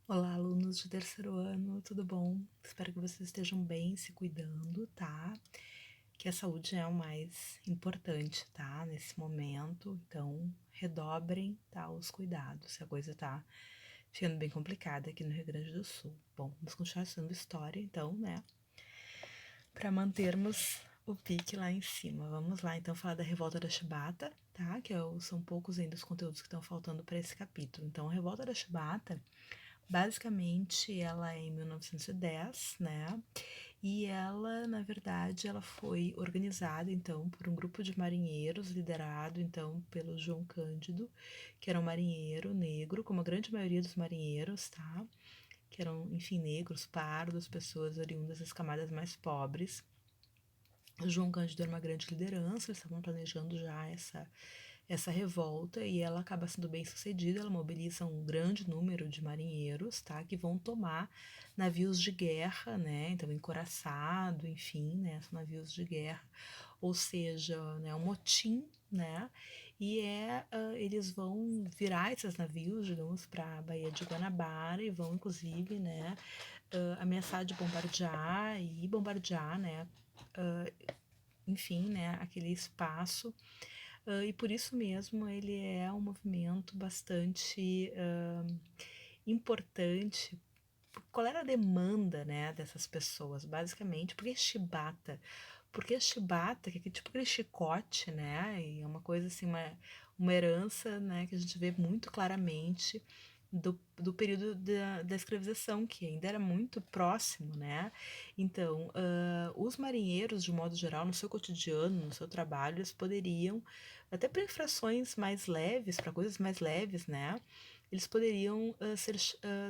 Olá, alunos de terceiro ano, tudo bom? Espero que vocês estejam bem, se cuidando, tá? Que a saúde é o mais importante, tá? Nesse momento, então redobrem, tá? Os cuidados, se a coisa tá ficando bem complicada aqui no Rio Grande do Sul. Bom, vamos continuar estudando história, então, né? Para mantermos o pique lá em cima. Vamos lá, então, falar da Revolta da Chibata, tá? São poucos ainda os conteúdos que estão faltando para esse capítulo. Então, a Revolta da Chibata. Basicamente, ela é em 1910, né? E ela, na verdade, ela foi organizada, então, por um grupo de marinheiros, liderado, então, pelo João Cândido, que era um marinheiro negro, como a grande maioria dos marinheiros, tá? Que eram, enfim, negros, pardos, pessoas oriundas das camadas mais pobres. O João Cândido era uma grande liderança, eles estavam planejando já essa revolta e ela acaba sendo bem sucedida, ela mobiliza um grande número de marinheiros, tá, que vão tomar navios de guerra, né, então encouraçado, enfim, né, são navios de guerra, ou seja, né, um motim, né, eles vão virar esses navios, digamos, para a Baía de Guanabara e vão, inclusive, né, ameaçar de bombardear, né, enfim, né, aquele espaço. E por isso mesmo ele é um movimento bastante importante. Qual era a demanda, né, dessas pessoas? Basicamente, por que chibata? Porque chibata, que é tipo aquele chicote, né? E é uma coisa assim, uma herança, né, que a gente vê muito claramente do período da escravização, que ainda era muito próximo, né? Então, os marinheiros, de modo geral, no seu cotidiano, no seu trabalho, eles poderiam, até para infrações mais leves, para coisas mais leves, né? Eles poderiam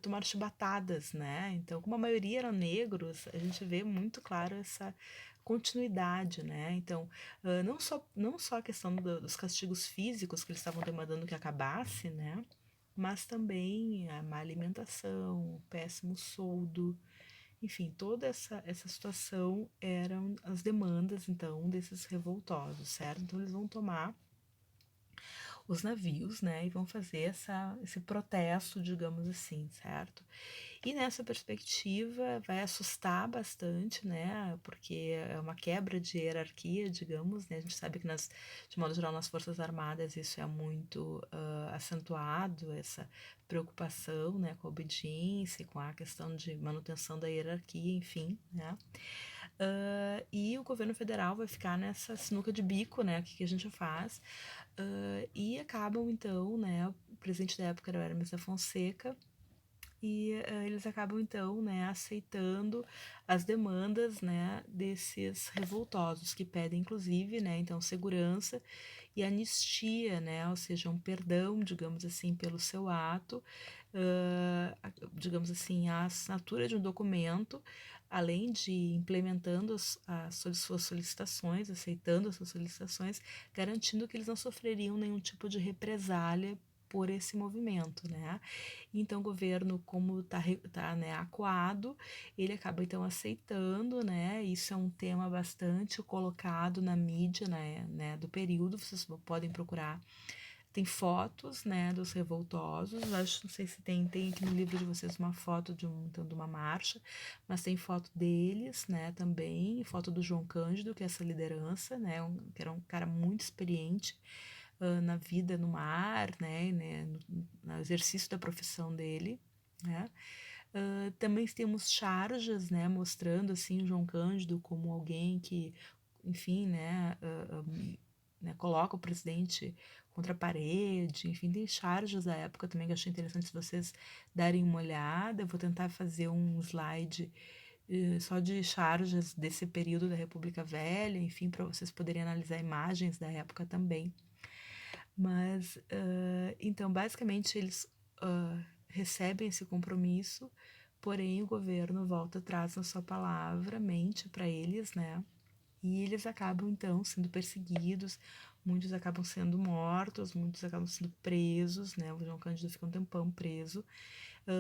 tomar chibatadas, né? Então, como a maioria eram negros, a gente vê muito claro essa continuidade, né? Então, não só a questão dos castigos físicos que eles estavam demandando que acabasse, né? Mas também a má alimentação, o péssimo soldo, enfim, toda essa situação eram as demandas, então, desses revoltosos, certo? Então, eles vão tomar os navios, né, e vão fazer esse protesto, digamos assim, certo? E nessa perspectiva vai assustar bastante, né, porque é uma quebra de hierarquia, digamos, né, a gente sabe que de modo geral nas Forças Armadas isso é muito acentuado, essa preocupação, né, com a obediência, com a questão de manutenção da hierarquia, enfim, né, e o governo federal vai ficar nessa sinuca de bico, né? O que a gente faz? E acabam, então, né? O presidente da época era o Hermes da Fonseca, e eles acabam, então, né, aceitando as demandas, né, desses revoltosos, que pedem, inclusive, né, então, segurança e anistia, né, ou seja, um perdão, digamos assim, pelo seu ato, digamos assim, a assinatura de um documento, além de implementando suas solicitações, aceitando as suas solicitações, garantindo que eles não sofreriam nenhum tipo de represália por esse movimento, né? Então o governo, como tá, né, acuado, ele acaba então aceitando, né? Isso é um tema bastante colocado na mídia, né, do período, vocês podem procurar. Tem fotos, né, dos revoltosos. Acho, não sei se tem aqui no livro de vocês uma foto então, de uma marcha, mas tem foto deles, né, também, foto do João Cândido, que é essa liderança, né, que era um cara muito experiente na vida no mar, né, no exercício da profissão dele, né. Também temos charges, né, mostrando assim o João Cândido como alguém que, enfim, né, coloca o presidente contra a parede, enfim, tem charges da época também que eu achei interessante se vocês darem uma olhada. Eu vou tentar fazer um slide só de charges desse período da República Velha, enfim, para vocês poderem analisar imagens da época também. Mas, então, basicamente, eles recebem esse compromisso, porém o governo volta atrás na sua palavra, mente para eles, né? E eles acabam, então, sendo perseguidos, muitos acabam sendo mortos, muitos acabam sendo presos, né? O João Cândido fica um tempão preso,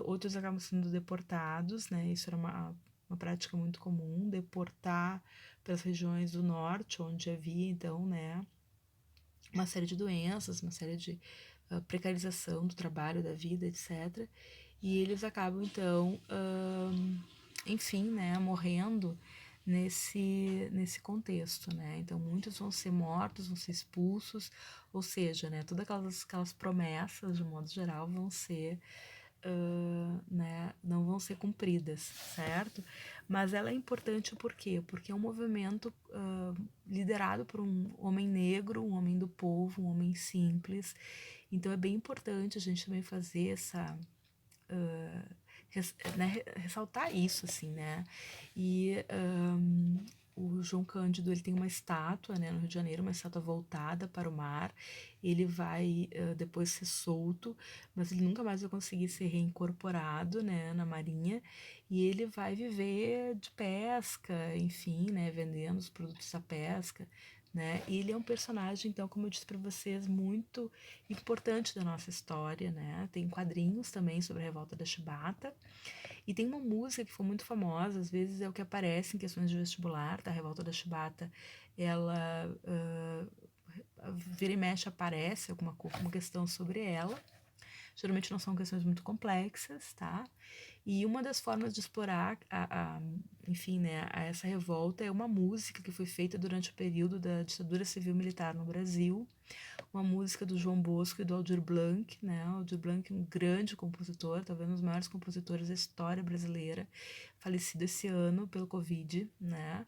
outros acabam sendo deportados, né? Isso era uma prática muito comum, deportar para as regiões do norte, onde havia, então, né, uma série de doenças, uma série de precarização do trabalho, da vida, etc. e eles acabam então, enfim, né, morrendo nesse contexto, né? Então muitos vão ser mortos, vão ser expulsos, ou seja, né, todas aquelas promessas, de modo geral, vão ser né, não vão ser cumpridas, certo? Mas ela é importante por quê? Porque é um movimento liderado por um homem negro, um homem do povo, um homem simples. Então é bem importante a gente também fazer essa né, ressaltar isso, assim, né? E o João Cândido, ele tem uma estátua, né, no Rio de Janeiro, uma estátua voltada para o mar. Ele vai depois ser solto, mas ele nunca mais vai conseguir ser reincorporado, né, na marinha. E ele vai viver de pesca, enfim, né, vendendo os produtos da pesca, né? E ele é um personagem, então, como eu disse para vocês, muito importante da nossa história, né? Tem quadrinhos também sobre a Revolta da Chibata. E tem uma música que foi muito famosa, às vezes é o que aparece em questões de vestibular, tá? A Revolta da Chibata, ela vira e mexe aparece alguma questão sobre ela. Geralmente não são questões muito complexas, tá? E uma das formas de explorar, enfim, né, essa revolta é uma música que foi feita durante o período da ditadura civil-militar no Brasil, uma música do João Bosco e do Aldir Blanc, né? O Aldir Blanc é um grande compositor, talvez um dos maiores compositores da história brasileira, falecido esse ano pelo Covid, né?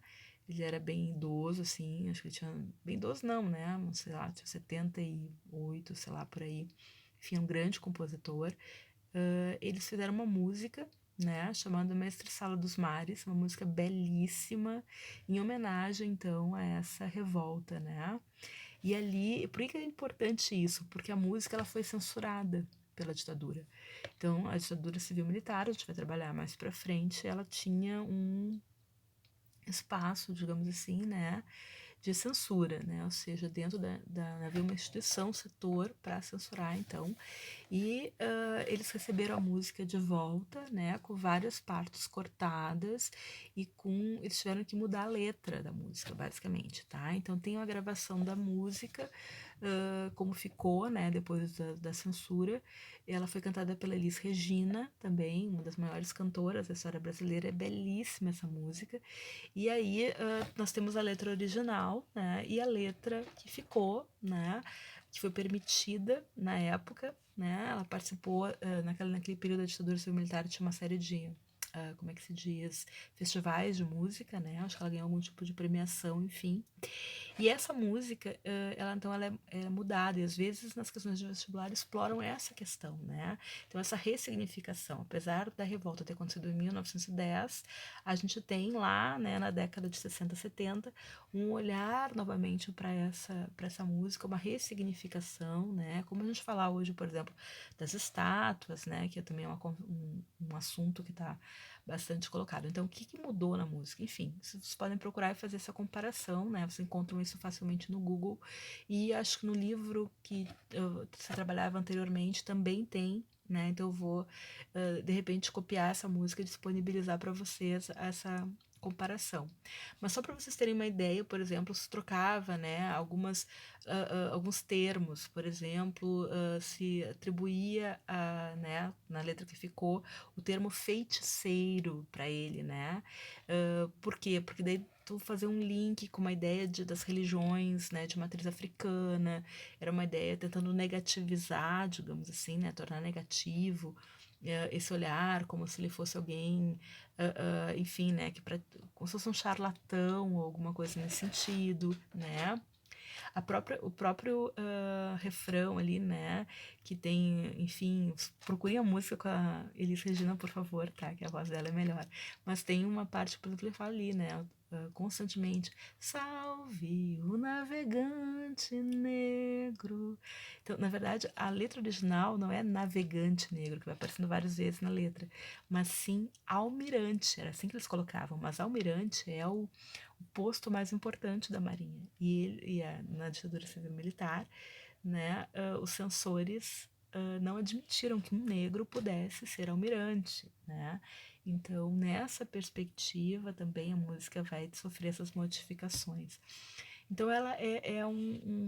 Ele era bem idoso, assim, acho que ele tinha. Bem idoso não, né? Sei lá, tinha 78, sei lá, por aí. Enfim, é um grande compositor. Eles fizeram uma música, né, chamada Mestre Sala dos Mares, uma música belíssima, em homenagem, então, a essa revolta, né? E ali, por que é importante isso? Porque a música ela foi censurada pela ditadura. Então, a ditadura civil-militar, a gente vai trabalhar mais para frente, ela tinha um espaço, digamos assim, né, de censura, né? Ou seja, dentro havia uma instituição, um setor para censurar, então. E eles receberam a música de volta, né? Com várias partes cortadas e eles tiveram que mudar a letra da música, basicamente, tá? Então tem uma gravação da música, como ficou, né? Depois da censura. Ela foi cantada pela Elis Regina, também, uma das maiores cantoras da história brasileira. É belíssima essa música. E aí nós temos a letra original, né? E a letra que ficou, né? Que foi permitida na época, né? Ela participou naquele período da ditadura civil-militar, tinha uma série de como é que se diz, festivais de música, né? Acho que ela ganhou algum tipo de premiação, enfim. E essa música, ela então ela é mudada e às vezes nas questões de vestibular exploram essa questão, né? Então essa ressignificação, apesar da revolta ter acontecido em 1910, a gente tem lá, né, na década de 60, 70, um olhar novamente para essa música, uma ressignificação, né? Como a gente falar hoje, por exemplo, das estátuas, né, que é também um assunto que está bastante colocado. Então, o que mudou na música? Enfim, vocês podem procurar e fazer essa comparação, né? Vocês encontram isso facilmente no Google. E acho que no livro que você trabalhava anteriormente também tem, né? Então eu vou, de repente, copiar essa música e disponibilizar para vocês essa comparação. Mas só para vocês terem uma ideia, por exemplo, se trocava, né, alguns termos, por exemplo, se atribuía né, na letra que ficou o termo feiticeiro para ele, né? Por quê? Porque daí tu fazer um link com uma ideia das religiões, né, de matriz africana, era uma ideia tentando negativizar, digamos assim, né, tornar negativo esse olhar, como se ele fosse alguém, enfim, né, como se fosse um charlatão ou alguma coisa nesse sentido, né? O próprio refrão ali, né? Que tem, enfim, procurem a música com a Elis Regina, por favor, tá? Que a voz dela é melhor. Mas tem uma parte, por exemplo, ele fala ali, né? Constantemente, salve o navegante negro. Então, na verdade, a letra original não é navegante negro, que vai aparecendo várias vezes na letra, mas sim almirante, era assim que eles colocavam, mas almirante é o posto mais importante da Marinha. Na ditadura civil-militar, né, os censores não admitiram que um negro pudesse ser almirante, né? Então, nessa perspectiva também a música vai sofrer essas modificações. Então ela é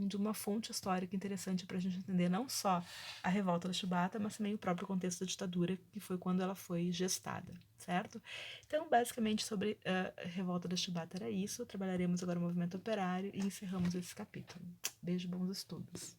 de uma fonte histórica interessante para a gente entender não só a revolta da Chibata, mas também o próprio contexto da ditadura, que foi quando ela foi gestada, certo? Então, basicamente, sobre a revolta da Chibata era isso. Trabalharemos agora o movimento operário e encerramos esse capítulo. Beijo, bons estudos.